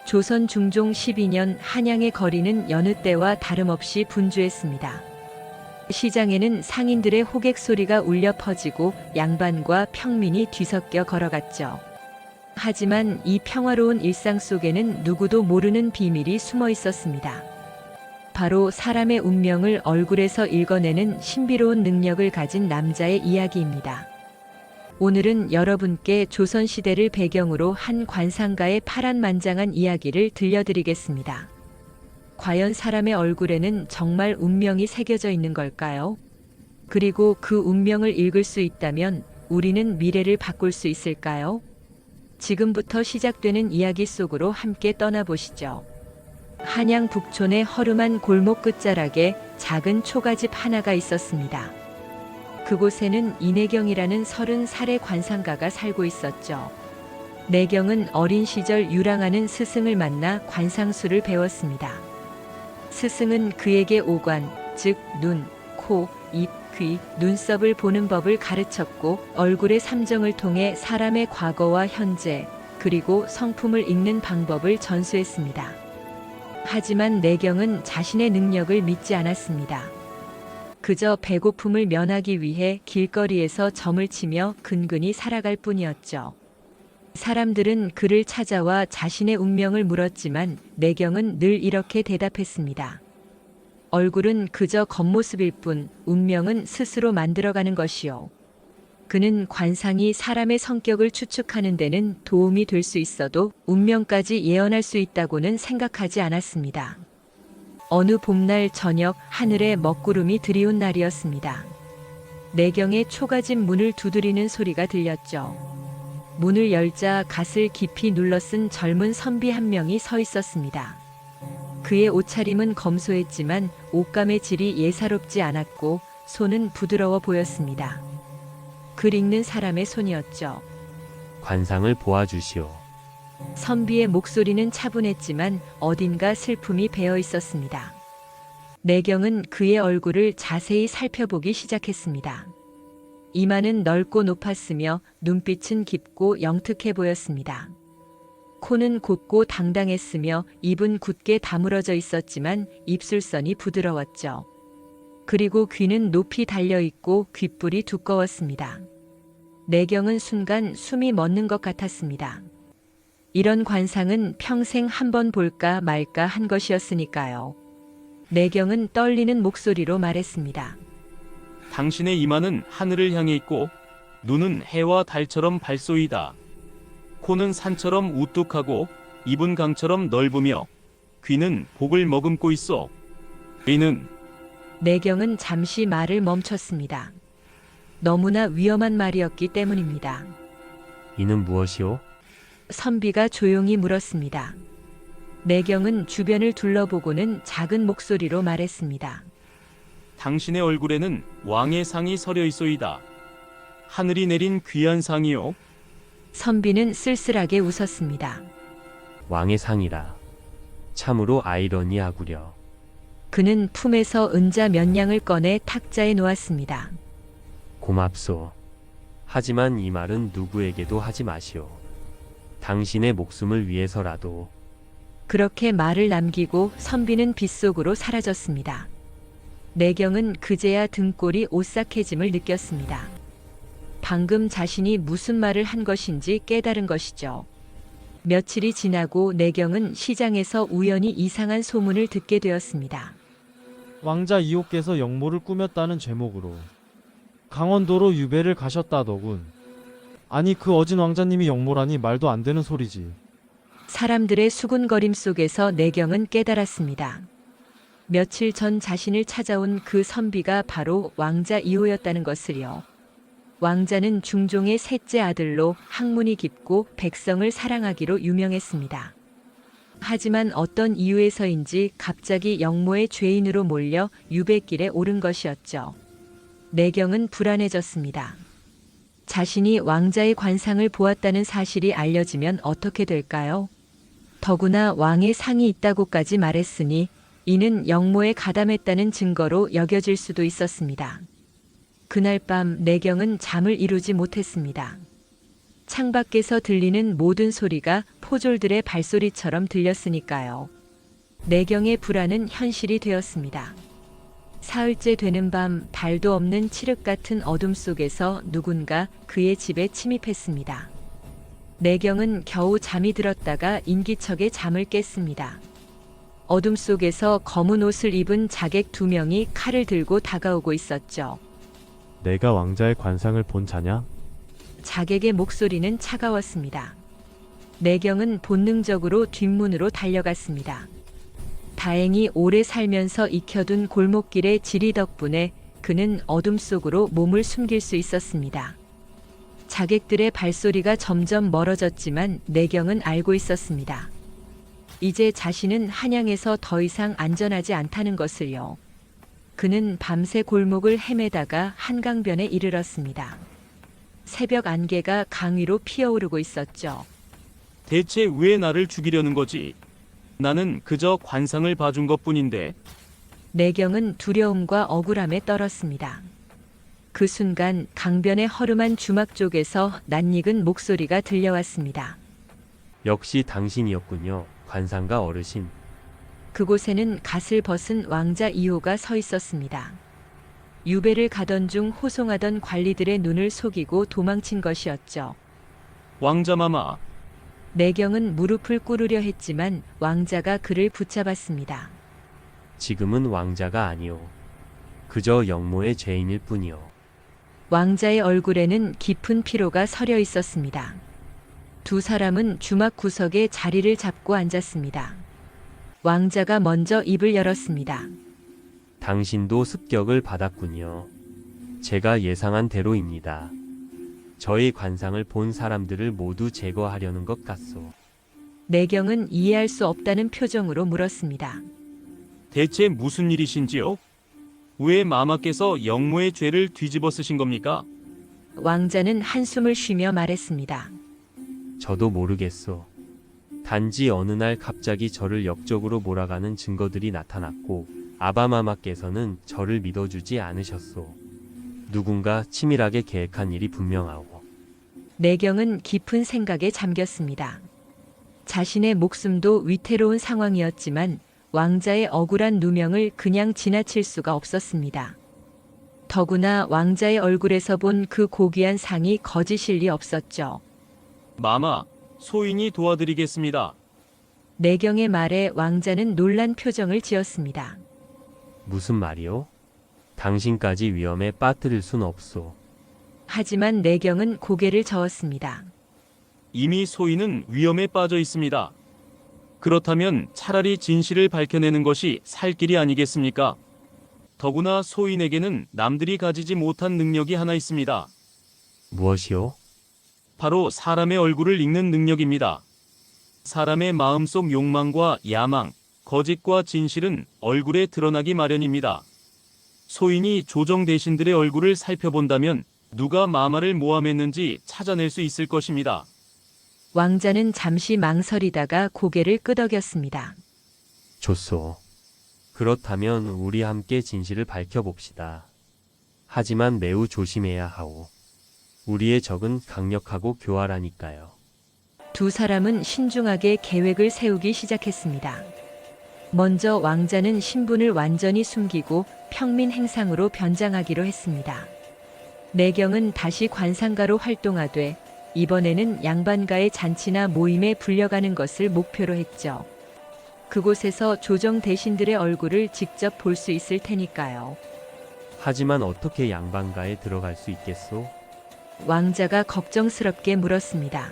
조선 중종 12년 한양의 거리는 여느 때와 다름없이 분주했습니다. 시장에는 상인들의 호객 소리가 울려 퍼지고 양반과 평민이 뒤섞여 걸어갔죠. 하지만 이 평화로운 일상 속에는 누구도 모르는 비밀이 숨어 있었습니다. 바로 사람의 운명을 얼굴에서 읽어내는 신비로운 능력을 가진 남자의 이야기입니다. 오늘은 여러분께 조선시대를 배경으로 한 관상가의 파란만장한 이야기를 들려드리겠습니다. 과연 사람의 얼굴에는 정말 운명이 새겨져 있는 걸까요? 그리고 그 운명을 읽을 수 있다면 우리는 미래를 바꿀 수 있을까요? 지금부터 시작되는 이야기 속으로 함께 떠나보시죠. 한양 북촌의 허름한 골목 끝자락에 작은 초가집 하나가 있었습니다. 그곳에는 이내경이라는 30살의 관상가가 살고 있었죠. 내경은 어린 시절 유랑하는 스승을 만나 관상술을 배웠습니다. 스승은 그에게 오관, 즉 눈, 코, 입, 귀, 눈썹을 보는 법을 가르쳤고 얼굴의 삼정을 통해 사람의 과거와 현재, 그리고 성품을 읽는 방법을 전수했습니다. 하지만 내경은 자신의 능력을 믿지 않았습니다. 그저 배고픔을 면하기 위해 길거리에서 점을 치며 근근히 살아갈 뿐이었죠. 사람들은 그를 찾아와 자신의 운명을 물었지만 내경은 늘 이렇게 대답했습니다. 얼굴은 그저 겉모습일 뿐 운명은 스스로 만들어가는 것이요. 그는 관상이 사람의 성격을 추측하는 데는 도움이 될 수 있어도 운명까지 예언할 수 있다고는 생각하지 않았습니다. 어느 봄날 저녁 하늘에 먹구름이 드리운 날이었습니다. 내경의 초가집 문을 두드리는 소리가 들렸죠. 문을 열자 갓을 깊이 눌러 쓴 젊은 선비 한 명이 서 있었습니다. 그의 옷차림은 검소했지만 옷감의 질이 예사롭지 않았고 손은 부드러워 보였습니다. 글 읽는 사람의 손이었죠. 관상을 보아주시오. 선비의 목소리는 차분했지만 어딘가 슬픔이 배어 있었습니다. 내경은 그의 얼굴을 자세히 살펴보기 시작했습니다. 이마는 넓고 높았으며 눈빛은 깊고 영특해 보였습니다. 코는 곱고 당당했으며 입은 굳게 다물어져 있었지만 입술선이 부드러웠죠. 그리고 귀는 높이 달려있고 귓불이 두꺼웠습니다. 내경은 순간 숨이 멎는 것 같았습니다. 이런 관상은 평생 한 번 볼까 말까 한 것이었으니까요. 내경은 떨리는 목소리로 말했습니다. 당신의 이마는 하늘을 향해 있고 눈은 해와 달처럼 밝소이다. 코는 산처럼 우뚝하고 입은 강처럼 넓으며 귀는 복을 머금고 있어. 이는 내경은 잠시 말을 멈췄습니다. 너무나 위험한 말이었기 때문입니다. 이는 무엇이오? 선비가 조용히 물었습니다. 내경은 주변을 둘러보고는 작은 목소리로 말했습니다. 당신의 얼굴에는 왕의 상이 서려 있소이다. 하늘이 내린 귀한 상이요. 선비는 쓸쓸하게 웃었습니다. 왕의 상이라. 참으로 아이러니하구려. 그는 품에서 은자 몇 냥을 꺼내 탁자에 놓았습니다. 고맙소. 하지만 이 말은 누구에게도 하지 마시오. 당신의 목숨을 위해서라도. 그렇게 말을 남기고 선비는 빗속으로 사라졌습니다. 내경은 그제야 등골이 오싹해짐을 느꼈습니다. 방금 자신이 무슨 말을 한 것인지 깨달은 것이죠. 며칠이 지나고 내경은 시장에서 우연히 이상한 소문을 듣게 되었습니다. 왕자 이옥께서 영모를 꾸몄다는 제목으로 강원도로 유배를 가셨다더군. 아니 그 어진 왕자님이 영모라니 말도 안 되는 소리지. 사람들의 수군거림 속에서 내경은 깨달았습니다. 며칠 전 자신을 찾아온 그 선비가 바로 왕자 이호였다는 것을요. 왕자는 중종의 셋째 아들로 학문이 깊고 백성을 사랑하기로 유명했습니다. 하지만 어떤 이유에서인지 갑자기 영모의 죄인으로 몰려 유배길에 오른 것이었죠. 내경은 불안해졌습니다. 자신이 왕자의 관상을 보았다는 사실이 알려지면 어떻게 될까요? 더구나 왕의 상이 있다고까지 말했으니 이는 영모에 가담했다는 증거로 여겨질 수도 있었습니다. 그날 밤 내경은 잠을 이루지 못했습니다. 창밖에서 들리는 모든 소리가 포졸들의 발소리처럼 들렸으니까요. 내경의 불안은 현실이 되었습니다. 사흘째 되는 밤 달도 없는 칠흑 같은 어둠 속에서 누군가 그의 집에 침입했습니다. 내경은 겨우 잠이 들었다가 인기척에 잠을 깼습니다. 어둠 속에서 검은 옷을 입은 자객 2명이 칼을 들고 다가오고 있었죠. 내가 왕자의 관상을 본 자냐? 자객의 목소리는 차가웠습니다. 내경은 본능적으로 뒷문으로 달려갔습니다. 다행히 오래 살면서 익혀둔 골목길의 지리 덕분에 그는 어둠 속으로 몸을 숨길 수 있었습니다. 자객들의 발소리가 점점 멀어졌지만 내경은 알고 있었습니다. 이제 자신은 한양에서 더 이상 안전하지 않다는 것을요. 그는 밤새 골목을 헤매다가 한강변에 이르렀습니다. 새벽 안개가 강 위로 피어오르고 있었죠. 대체 왜 나를 죽이려는 거지? 나는 그저 관상을 봐준 것뿐인데. 내경은 두려움과 억울함에 떨었습니다. 그 순간 강변의 허름한 주막 쪽에서 낯익은 목소리가 들려왔습니다. 역시 당신이었군요. 관상가 어르신. 그곳에는 갓을 벗은 왕자 2호가 서 있었습니다. 유배를 가던 중 호송하던 관리들의 눈을 속이고 도망친 것이었죠. 왕자마마, 내경은 무릎을 꿇으려 했지만 왕자가 그를 붙잡았습니다. 지금은 왕자가 아니오. 그저 영모의 죄인일 뿐이오. 왕자의 얼굴에는 깊은 피로가 서려 있었습니다. 두 사람은 주막 구석에 자리를 잡고 앉았습니다. 왕자가 먼저 입을 열었습니다. 당신도 습격을 받았군요. 제가 예상한 대로입니다. 저의 관상을 본 사람들을 모두 제거하려는 것 같소. 내경은 이해할 수 없다는 표정으로 물었습니다. 대체 무슨 일이신지요? 왜 마마께서 영모의 죄를 뒤집어 쓰신 겁니까? 왕자는 한숨을 쉬며 말했습니다. 저도 모르겠소. 단지 어느 날 갑자기 저를 역적으로 몰아가는 증거들이 나타났고 아바마마께서는 저를 믿어주지 않으셨소. 누군가 치밀하게 계획한 일이 분명하오. 내경은 깊은 생각에 잠겼습니다. 자신의 목숨도 위태로운 상황이었지만 왕자의 억울한 누명을 그냥 지나칠 수가 없었습니다. 더구나 왕자의 얼굴에서 본 그 고귀한 상이 거짓일 리 없었죠. 마마, 소인이 도와드리겠습니다. 내경의 말에 왕자는 놀란 표정을 지었습니다. 무슨 말이오? 당신까지 위험에 빠뜨릴 순 없소. 하지만 내경은 고개를 저었습니다. 이미 소인은 위험에 빠져 있습니다. 그렇다면 차라리 진실을 밝혀내는 것이 살 길이 아니겠습니까? 더구나 소인에게는 남들이 가지지 못한 능력이 하나 있습니다. 무엇이오? 바로 사람의 얼굴을 읽는 능력입니다. 사람의 마음속 욕망과 야망, 거짓과 진실은 얼굴에 드러나기 마련입니다. 소인이 조정 대신들의 얼굴을 살펴본다면 누가 마마를 모함했는지 찾아낼 수 있을 것입니다. 왕자는 잠시 망설이다가 고개를 끄덕였습니다. 좋소. 그렇다면 우리 함께 진실을 밝혀봅시다. 하지만 매우 조심해야 하오. 우리의 적은 강력하고 교활하니까요. 두 사람은 신중하게 계획을 세우기 시작했습니다. 먼저 왕자는 신분을 완전히 숨기고 평민 행상으로 변장하기로 했습니다. 내경은 다시 관상가로 활동하되 이번에는 양반가의 잔치나 모임에 불려가는 것을 목표로 했죠. 그곳에서 조정 대신들의 얼굴을 직접 볼 수 있을 테니까요. 하지만 어떻게 양반가에 들어갈 수 있겠소? 왕자가 걱정스럽게 물었습니다.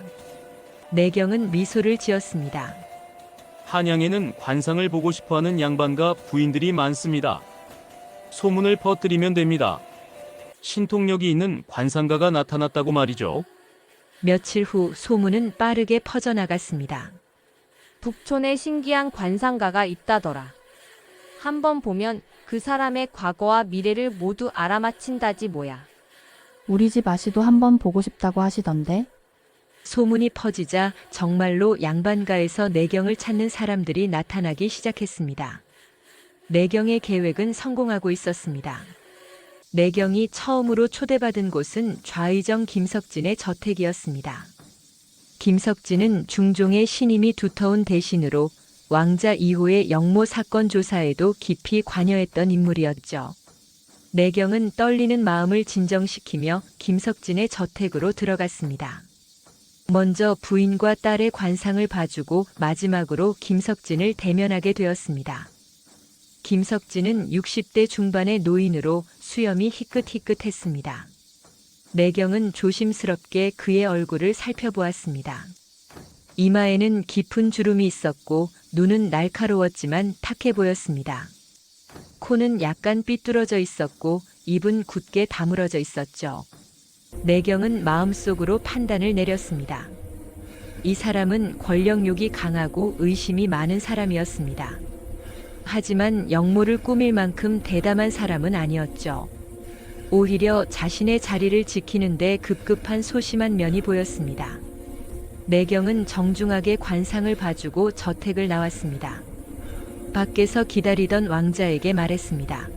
내경은 미소를 지었습니다. 한양에는 관상을 보고 싶어하는 양반과 부인들이 많습니다. 소문을 퍼뜨리면 됩니다. 신통력이 있는 관상가가 나타났다고 말이죠. 며칠 후 소문은 빠르게 퍼져나갔습니다. 북촌에 신기한 관상가가 있다더라. 한번 보면 그 사람의 과거와 미래를 모두 알아맞힌다지 뭐야. 우리 집 아씨도 한번 보고 싶다고 하시던데. 소문이 퍼지자 정말로 양반가에서 내경을 찾는 사람들이 나타나기 시작했습니다. 내경의 계획은 성공하고 있었습니다. 내경이 처음으로 초대받은 곳은 좌의정 김석진의 저택이었습니다. 김석진은 중종의 신임이 두터운 대신으로 왕자 이호의 영모 사건 조사에도 깊이 관여했던 인물이었죠. 내경은 떨리는 마음을 진정시키며 김석진의 저택으로 들어갔습니다. 먼저 부인과 딸의 관상을 봐주고 마지막으로 김석진을 대면하게 되었습니다. 김석진은 60대 중반의 노인으로 수염이 희끗희끗했습니다. 내경은 조심스럽게 그의 얼굴을 살펴보았습니다. 이마에는 깊은 주름이 있었고 눈은 날카로웠지만 탁해 보였습니다. 코는 약간 삐뚤어져 있었고 입은 굳게 다물어져 있었죠. 내경은 마음속으로 판단을 내렸습니다. 이 사람은 권력욕이 강하고 의심이 많은 사람이었습니다. 하지만 영모를 꾸밀 만큼 대담한 사람은 아니었죠. 오히려 자신의 자리를 지키는데 급급한 소심한 면이 보였습니다. 내경은 정중하게 관상을 봐주고 저택을 나왔습니다. 밖에서 기다리던 왕자에게 말했습니다.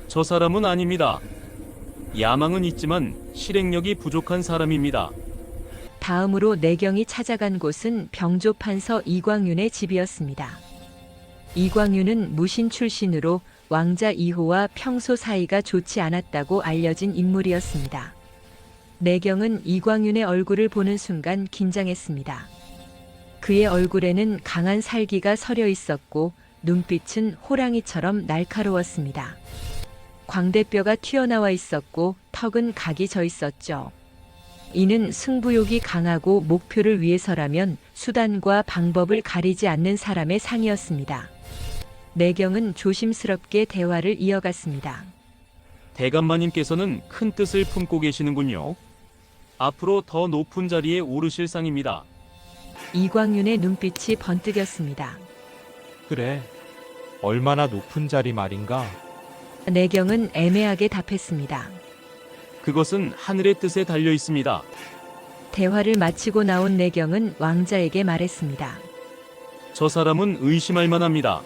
저 사람은 아닙니다. 야망은 있지만 실행력이 부족한 사람입니다. 다음으로 내경이 찾아간 곳은 병조판서 이광윤의 집이었습니다. 이광윤은 무신 출신으로 왕자 이호와 평소 사이가 좋지 않았다고 알려진 인물이었습니다. 내경은 이광윤의 얼굴을 보는 순간 긴장했습니다. 그의 얼굴에는 강한 살기가 서려 있었고 눈빛은 호랑이처럼 날카로웠습니다. 광대뼈가 튀어나와 있었고 턱은 각이 져 있었죠. 이는 승부욕이 강하고 목표를 위해서라면 수단과 방법을 가리지 않는 사람의 상이었습니다. 내경은 조심스럽게 대화를 이어갔습니다. 대감마님께서는 큰 뜻을 품고 계시는군요. 앞으로 더 높은 자리에 오르실 상입니다. 이광윤의 눈빛이 번뜩였습니다. 그래. 얼마나 높은 자리 말인가? 내경은 애매하게 답했습니다. 그것은 하늘의 뜻에 달려 있습니다. 대화를 마치고 나온 내경은 왕자에게 말했습니다. 저 사람은 의심할 만합니다.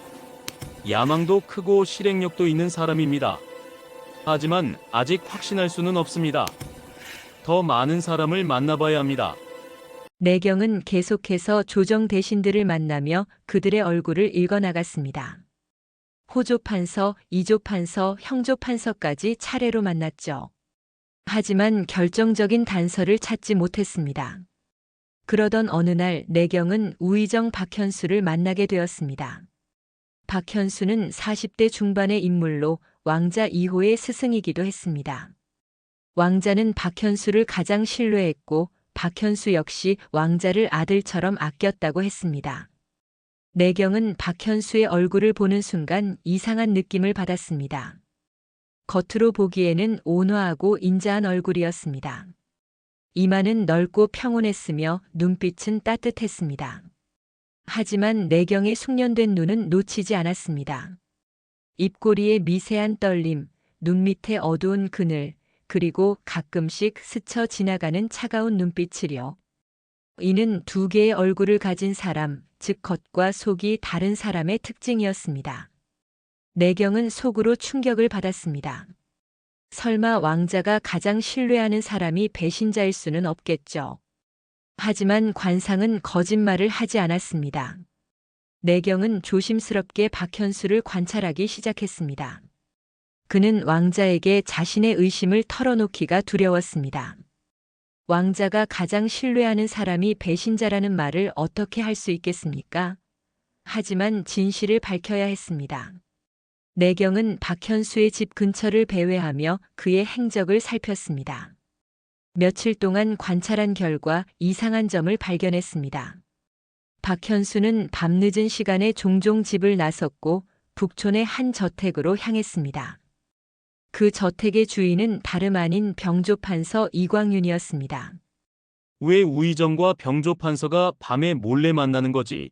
야망도 크고 실행력도 있는 사람입니다. 하지만 아직 확신할 수는 없습니다. 더 많은 사람을 만나봐야 합니다. 내경은 계속해서 조정 대신들을 만나며 그들의 얼굴을 읽어나갔습니다. 호조판서, 이조판서, 형조판서까지 차례로 만났죠. 하지만 결정적인 단서를 찾지 못했습니다. 그러던 어느 날 내경은 우의정 박현수를 만나게 되었습니다. 박현수는 40대 중반의 인물로 왕자 2호의 스승이기도 했습니다. 왕자는 박현수를 가장 신뢰했고 박현수 역시 왕자를 아들처럼 아꼈다고 했습니다. 내경은 박현수의 얼굴을 보는 순간 이상한 느낌을 받았습니다. 겉으로 보기에는 온화하고 인자한 얼굴이었습니다. 이마는 넓고 평온했으며 눈빛은 따뜻했습니다. 하지만 내경의 숙련된 눈은 놓치지 않았습니다. 입꼬리에 미세한 떨림, 눈 밑에 어두운 그늘, 그리고 가끔씩 스쳐 지나가는 차가운 눈빛이요. 이는 두 개의 얼굴을 가진 사람, 즉 겉과 속이 다른 사람의 특징이었습니다. 내경은 속으로 충격을 받았습니다. 설마 왕자가 가장 신뢰하는 사람이 배신자일 수는 없겠죠. 하지만 관상은 거짓말을 하지 않았습니다. 내경은 조심스럽게 박현수를 관찰하기 시작했습니다. 그는 왕자에게 자신의 의심을 털어놓기가 두려웠습니다. 왕자가 가장 신뢰하는 사람이 배신자라는 말을 어떻게 할 수 있겠습니까? 하지만 진실을 밝혀야 했습니다. 내경은 박현수의 집 근처를 배회하며 그의 행적을 살폈습니다. 며칠 동안 관찰한 결과 이상한 점을 발견했습니다. 박현수는 밤늦은 시간에 종종 집을 나섰고 북촌의 한 저택으로 향했습니다. 그 저택의 주인은 다름 아닌 병조판서 이광윤이었습니다. 왜 우의정과 병조판서가 밤에 몰래 만나는 거지?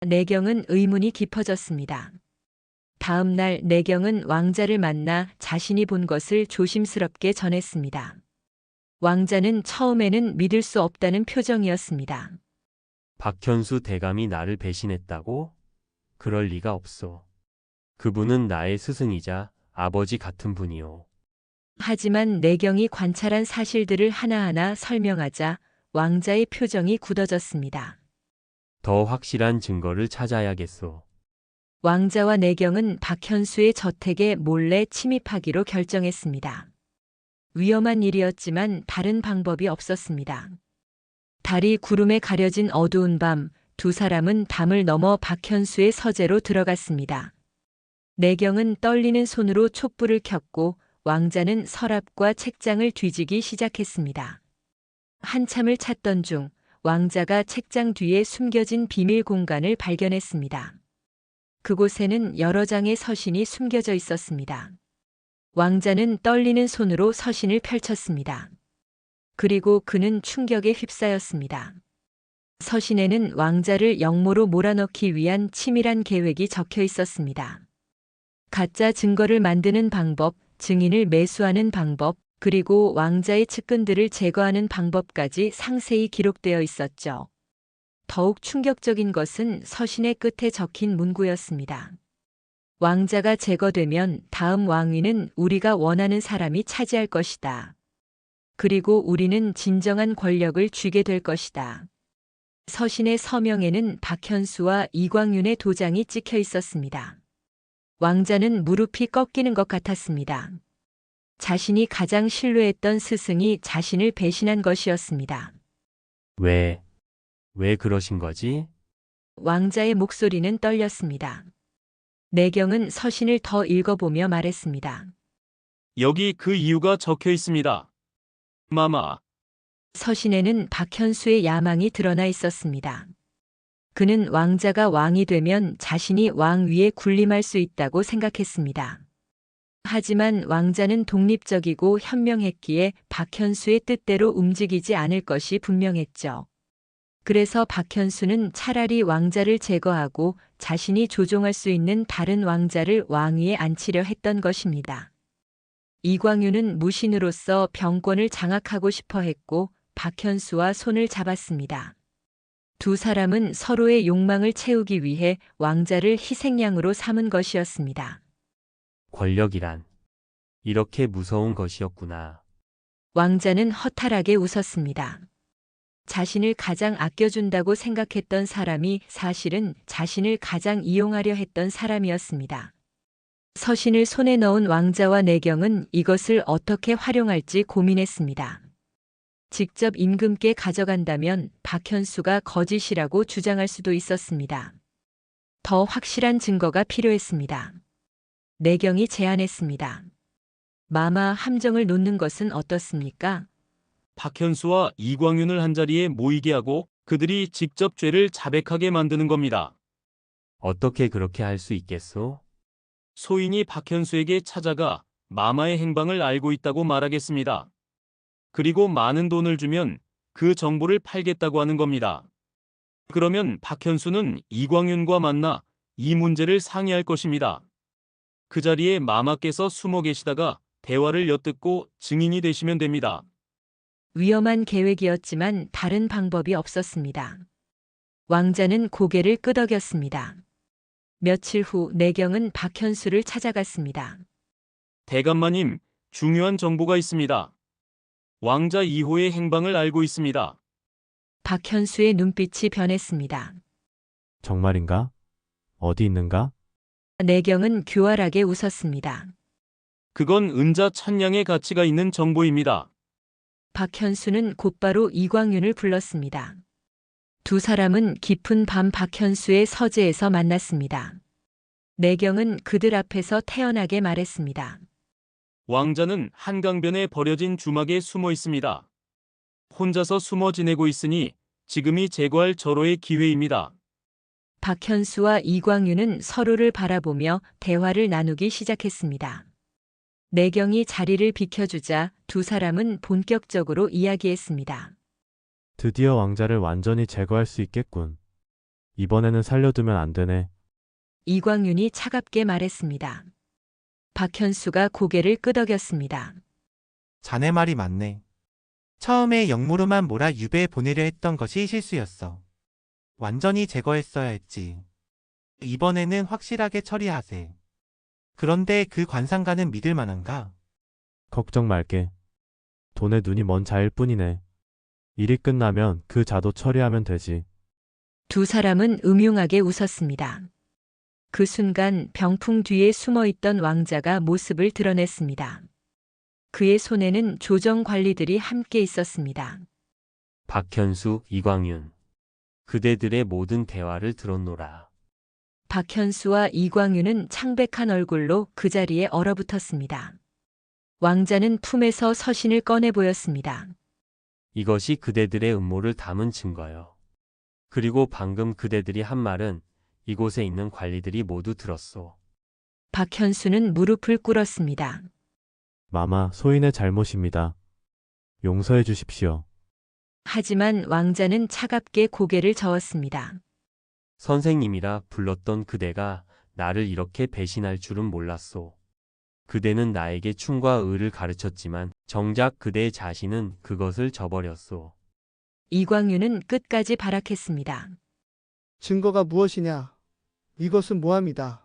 내경은 의문이 깊어졌습니다. 다음 날 내경은 왕자를 만나 자신이 본 것을 조심스럽게 전했습니다. 왕자는 처음에는 믿을 수 없다는 표정이었습니다. 박현수 대감이 나를 배신했다고? 그럴 리가 없어. 그분은 나의 스승이자 아버지 같은 분이요. 하지만 내경이 관찰한 사실들을 하나하나 설명하자 왕자의 표정이 굳어졌습니다. 더 확실한 증거를 찾아야겠소. 왕자와 내경은 박현수의 저택에 몰래 침입하기로 결정했습니다. 위험한 일이었지만 다른 방법이 없었습니다. 달이 구름에 가려진 어두운 밤, 두 사람은 담을 넘어 박현수의 서재로 들어갔습니다. 내경은 떨리는 손으로 촛불을 켰고 왕자는 서랍과 책장을 뒤지기 시작했습니다. 한참을 찾던 중 왕자가 책장 뒤에 숨겨진 비밀 공간을 발견했습니다. 그곳에는 여러 장의 서신이 숨겨져 있었습니다. 왕자는 떨리는 손으로 서신을 펼쳤습니다. 그리고 그는 충격에 휩싸였습니다. 서신에는 왕자를 영모로 몰아넣기 위한 치밀한 계획이 적혀 있었습니다. 가짜 증거를 만드는 방법, 증인을 매수하는 방법, 그리고 왕자의 측근들을 제거하는 방법까지 상세히 기록되어 있었죠. 더욱 충격적인 것은 서신의 끝에 적힌 문구였습니다. 왕자가 제거되면 다음 왕위는 우리가 원하는 사람이 차지할 것이다. 그리고 우리는 진정한 권력을 쥐게 될 것이다. 서신의 서명에는 박현수와 이광윤의 도장이 찍혀 있었습니다. 왕자는 무릎이 꺾이는 것 같았습니다. 자신이 가장 신뢰했던 스승이 자신을 배신한 것이었습니다. 왜 그러신 거지? 왕자의 목소리는 떨렸습니다. 내경은 서신을 더 읽어보며 말했습니다. 여기 그 이유가 적혀 있습니다. 마마, 서신에는 박현수의 야망이 드러나 있었습니다. 그는 왕자가 왕이 되면 자신이 왕 위에 군림할 수 있다고 생각했습니다. 하지만 왕자는 독립적이고 현명했기에 박현수의 뜻대로 움직이지 않을 것이 분명했죠. 그래서 박현수는 차라리 왕자를 제거하고 자신이 조종할 수 있는 다른 왕자를 왕위에 앉히려 했던 것입니다. 이광윤은 무신으로서 병권을 장악하고 싶어 했고 박현수와 손을 잡았습니다. 두 사람은 서로의 욕망을 채우기 위해 왕자를 희생양으로 삼은 것이었습니다. 권력이란 이렇게 무서운 것이었구나. 왕자는 허탈하게 웃었습니다. 자신을 가장 아껴준다고 생각했던 사람이 사실은 자신을 가장 이용하려 했던 사람이었습니다. 서신을 손에 넣은 왕자와 내경은 이것을 어떻게 활용할지 고민했습니다. 직접 임금께 가져간다면 박현수가 거짓이라고 주장할 수도 있었습니다. 더 확실한 증거가 필요했습니다. 내경이 제안했습니다. 마마 함정을 놓는 것은 어떻습니까? 박현수와 이광윤을 한자리에 모이게 하고 그들이 직접 죄를 자백하게 만드는 겁니다. 어떻게 그렇게 할 수 있겠소? 소인이 박현수에게 찾아가 마마의 행방을 알고 있다고 말하겠습니다. 그리고 많은 돈을 주면 그 정보를 팔겠다고 하는 겁니다. 그러면 박현수는 이광윤과 만나 이 문제를 상의할 것입니다. 그 자리에 마마께서 숨어 계시다가 대화를 엿듣고 증인이 되시면 됩니다. 위험한 계획이었지만 다른 방법이 없었습니다. 왕자는 고개를 끄덕였습니다. 며칠 후 내경은 박현수를 찾아갔습니다. 대감마님, 중요한 정보가 있습니다. 왕자 2호의 행방을 알고 있습니다. 박현수의 눈빛이 변했습니다. 정말인가? 어디 있는가? 내경은 교활하게 웃었습니다. 그건 은자 1000냥의 가치가 있는 정보입니다. 박현수는 곧바로 이광윤을 불렀습니다. 두 사람은 깊은 밤 박현수의 서재에서 만났습니다. 내경은 그들 앞에서 태연하게 말했습니다. 왕자는 한강변에 버려진 주막에 숨어 있습니다. 혼자서 숨어 지내고 있으니 지금이 제거할 절호의 기회입니다. 박현수와 이광윤은 서로를 바라보며 대화를 나누기 시작했습니다. 내경이 자리를 비켜주자 두 사람은 본격적으로 이야기했습니다. 드디어 왕자를 완전히 제거할 수 있겠군. 이번에는 살려두면 안 되네. 이광윤이 차갑게 말했습니다. 박현수가 고개를 끄덕였습니다. 자네 말이 맞네. 처음에 역무로만 몰아 유배에 보내려 했던 것이 실수였어. 완전히 제거했어야 했지. 이번에는 확실하게 처리하세. 그런데 그 관상가는 믿을 만한가? 걱정 말게. 돈에 눈이 먼 자일 뿐이네. 일이 끝나면 그 자도 처리하면 되지. 두 사람은 음흉하게 웃었습니다. 그 순간 병풍 뒤에 숨어 있던 왕자가 모습을 드러냈습니다. 그의 손에는 조정 관리들이 함께 있었습니다. 박현수, 이광윤. 그대들의 모든 대화를 들었노라. 박현수와 이광윤은 창백한 얼굴로 그 자리에 얼어붙었습니다. 왕자는 품에서 서신을 꺼내 보였습니다. 이것이 그대들의 음모를 담은 증거요. 그리고 방금 그대들이 한 말은 이곳에 있는 관리들이 모두 들었소. 박현수는 무릎을 꿇었습니다. 마마, 소인의 잘못입니다. 용서해 주십시오. 하지만 왕자는 차갑게 고개를 저었습니다. 선생님이라 불렀던 그대가 나를 이렇게 배신할 줄은 몰랐소. 그대는 나에게 충과 의를 가르쳤지만 정작 그대 자신은 그것을 저버렸소. 이광윤은 끝까지 발악했습니다. 증거가 무엇이냐? 이것은 모함이다.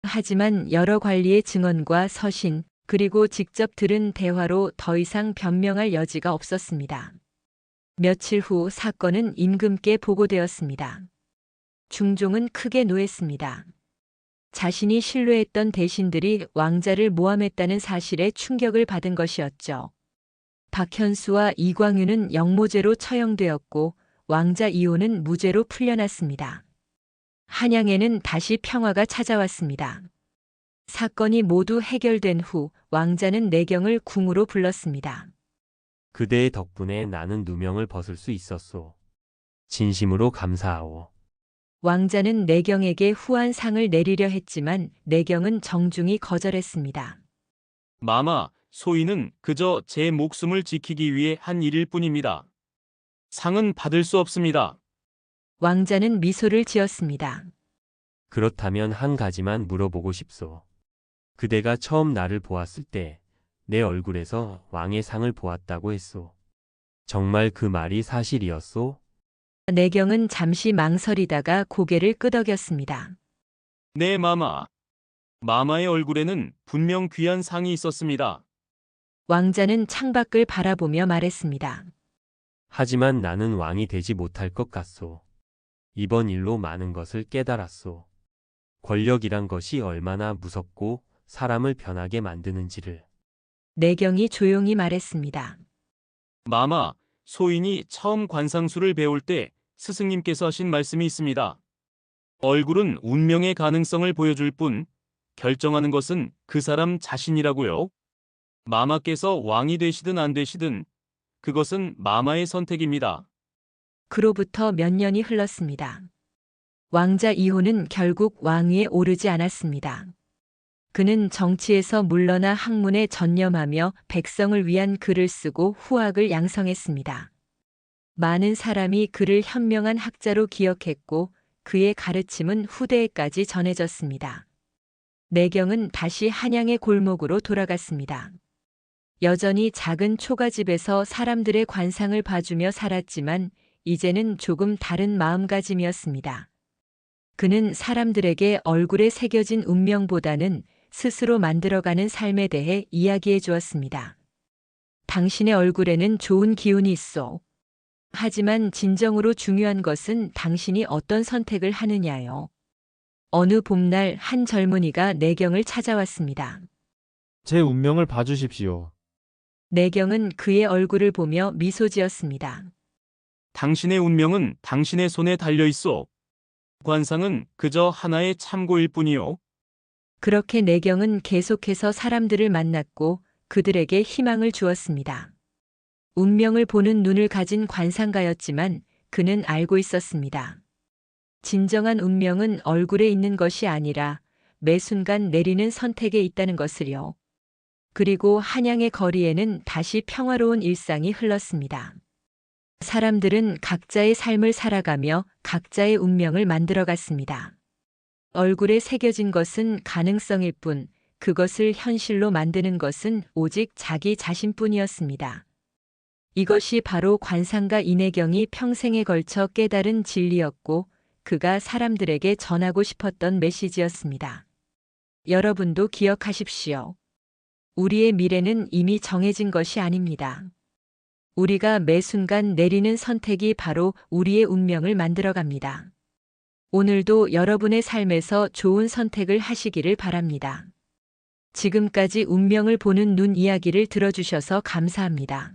하지만 여러 관리의 증언과 서신, 그리고 직접 들은 대화로 더 이상 변명할 여지가 없었습니다. 며칠 후 사건은 임금께 보고되었습니다. 중종은 크게 노했습니다. 자신이 신뢰했던 대신들이 왕자를 모함했다는 사실에 충격을 받은 것이었죠. 박현수와 이광윤은 영모죄로 처형되었고 왕자 이호는 무죄로 풀려났습니다. 한양에는 다시 평화가 찾아왔습니다. 사건이 모두 해결된 후 왕자는 내경을 궁으로 불렀습니다. 그대의 덕분에 나는 누명을 벗을 수 있었소. 진심으로 감사하오. 왕자는 내경에게 후한 상을 내리려 했지만 내경은 정중히 거절했습니다. 마마, 소인은 그저 제 목숨을 지키기 위해 한 일일 뿐입니다. 상은 받을 수 없습니다. 왕자는 미소를 지었습니다. 그렇다면 한 가지만 물어보고 싶소. 그대가 처음 나를 보았을 때 내 얼굴에서 왕의 상을 보았다고 했소. 정말 그 말이 사실이었소? 내경은 잠시 망설이다가 고개를 끄덕였습니다. 네, 마마. 마마의 얼굴에는 분명 귀한 상이 있었습니다. 왕자는 창밖을 바라보며 말했습니다. 하지만 나는 왕이 되지 못할 것 같소. 이번 일로 많은 것을 깨달았소. 권력이란 것이 얼마나 무섭고 사람을 변하게 만드는지를. 내경이 조용히 말했습니다. 마마, 소인이 처음 관상수를 배울 때 스승님께서 하신 말씀이 있습니다. 얼굴은 운명의 가능성을 보여줄 뿐 결정하는 것은 그 사람 자신이라고요. 마마께서 왕이 되시든 안 되시든 그것은 마마의 선택입니다. 그로부터 몇 년이 흘렀습니다. 왕자 이호는 결국 왕위에 오르지 않았습니다. 그는 정치에서 물러나 학문에 전념하며 백성을 위한 글을 쓰고 후학을 양성했습니다. 많은 사람이 그를 현명한 학자로 기억했고 그의 가르침은 후대에까지 전해졌습니다. 내경은 다시 한양의 골목으로 돌아갔습니다. 여전히 작은 초가집에서 사람들의 관상을 봐주며 살았지만 이제는 조금 다른 마음가짐이었습니다. 그는 사람들에게 얼굴에 새겨진 운명보다는 스스로 만들어가는 삶에 대해 이야기해 주었습니다. 당신의 얼굴에는 좋은 기운이 있어. 하지만 진정으로 중요한 것은 당신이 어떤 선택을 하느냐요. 어느 봄날 한 젊은이가 내경을 찾아왔습니다. 제 운명을 봐주십시오. 내경은 그의 얼굴을 보며 미소 지었습니다. 당신의 운명은 당신의 손에 달려 있어. 관상은 그저 하나의 참고일 뿐이요. 그렇게 내경은 계속해서 사람들을 만났고 그들에게 희망을 주었습니다. 운명을 보는 눈을 가진 관상가였지만 그는 알고 있었습니다. 진정한 운명은 얼굴에 있는 것이 아니라 매 순간 내리는 선택에 있다는 것을요. 그리고 한양의 거리에는 다시 평화로운 일상이 흘렀습니다. 사람들은 각자의 삶을 살아가며 각자의 운명을 만들어갔습니다. 얼굴에 새겨진 것은 가능성일 뿐, 그것을 현실로 만드는 것은 오직 자기 자신뿐이었습니다. 이것이 바로 관상가 이내경이 평생에 걸쳐 깨달은 진리였고, 그가 사람들에게 전하고 싶었던 메시지였습니다. 여러분도 기억하십시오. 우리의 미래는 이미 정해진 것이 아닙니다. 우리가 매 순간 내리는 선택이 바로 우리의 운명을 만들어갑니다. 오늘도 여러분의 삶에서 좋은 선택을 하시기를 바랍니다. 지금까지 운명을 보는 눈 이야기를 들어주셔서 감사합니다.